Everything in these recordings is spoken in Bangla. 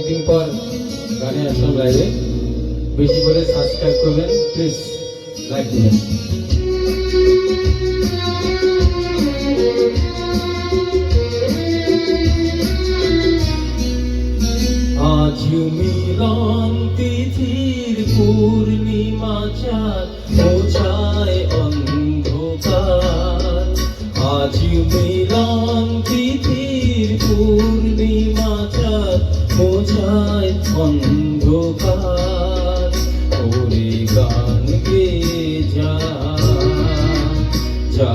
অনেকদিন পর গানে আসলাম লাইভে। বেশি করে সাবস্ক্রাইব করবেন প্লিজ, লাইক দিবেন। আজ মিলন তিথির পূর্ণিমা চাঁদ মোছায় অন্ধকার। আজ মিলন তিথির পূর্ণিমা চাঁদ মোছায় অন্ধকার। ওরে গান গে যা, যা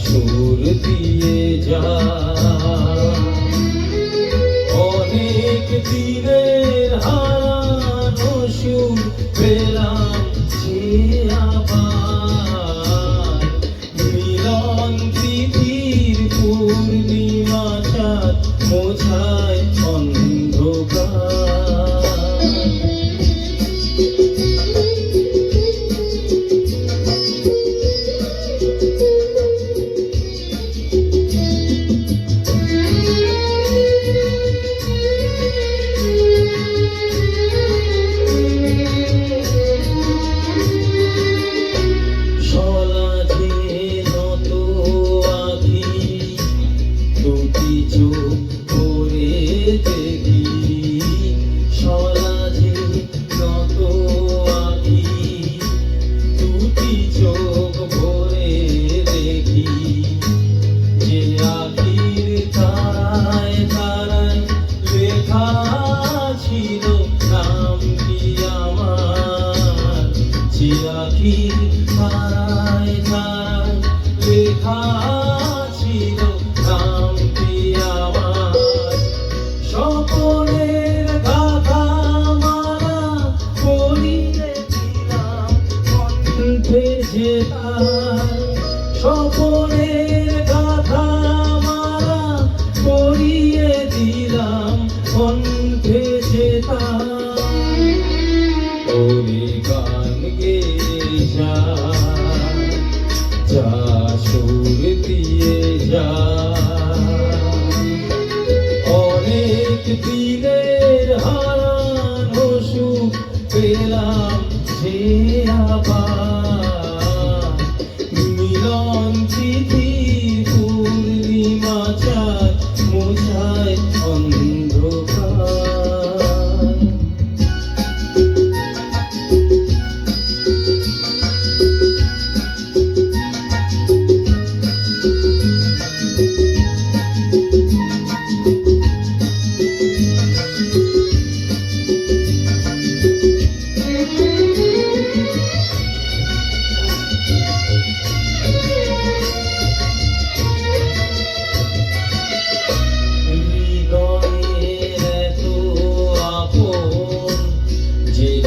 সুর দিয়ে যা। অনেক দিনের হারানো সুর পেলাম যে আবার। মিলন তিথির পূর্ণিমা চাঁদ মোছায় অন্ধকার। আখির ধারায় ধারায় লেখা ছিল নামটি আমার। স্বপনের গাথা মালা পড়িয়ে দিলাম কণ্ঠে যে তার। স্বপনের গাথা মালা পড়িয়ে দিলাম কণ্ঠে যে তার। ওরে গান গে যা, যা সুর দিয়ে যা। অনেক দিনের হারানো সুখ পেলাম যে আবার। মিলন তিথির পূর্ণিমা চাঁদ মোছায় অন্ধকার।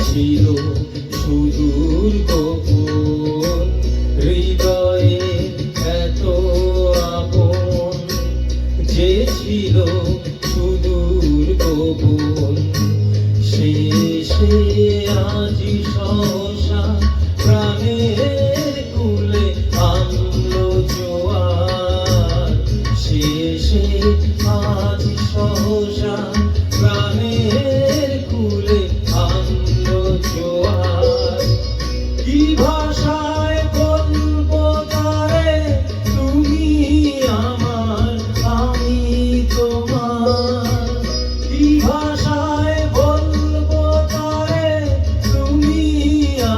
ছিল সুদূর গোপন, হৃদয়ে এত আপন যে ছিল সুদূর গোপন। শেষে আজি সহসা প্রাণের কুলে আনলো জোয়ার। শেষে আজি সহসা প্রাণের কুলে জোয়ার। কি ভাষায় বলবো তারে তুমি আমার আমি তোমার। কি ভাষায় বলবো তারে তুমি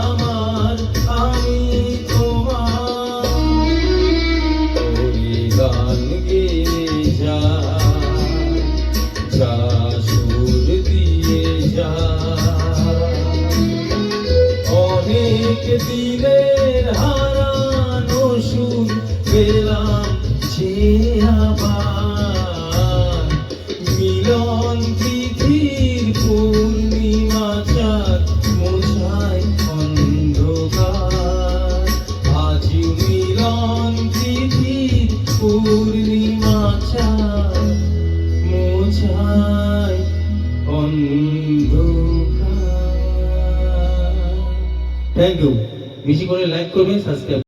আমার আমি তোমার। ওরে গান গে যা, যা সুর দিয়ে যা। অনেক দিনের হারানো সুর পেলাম যে আবার। মিলন তিথির পূর্ণিমা চাঁদ মোছায় অন্ধকার। আজ মিলন তিথির পূর্ণিমা চাঁদ মোছায় অন্ধকার। Thank you. বেশি করে লাইক করবেন, সাবস্ক্রাইব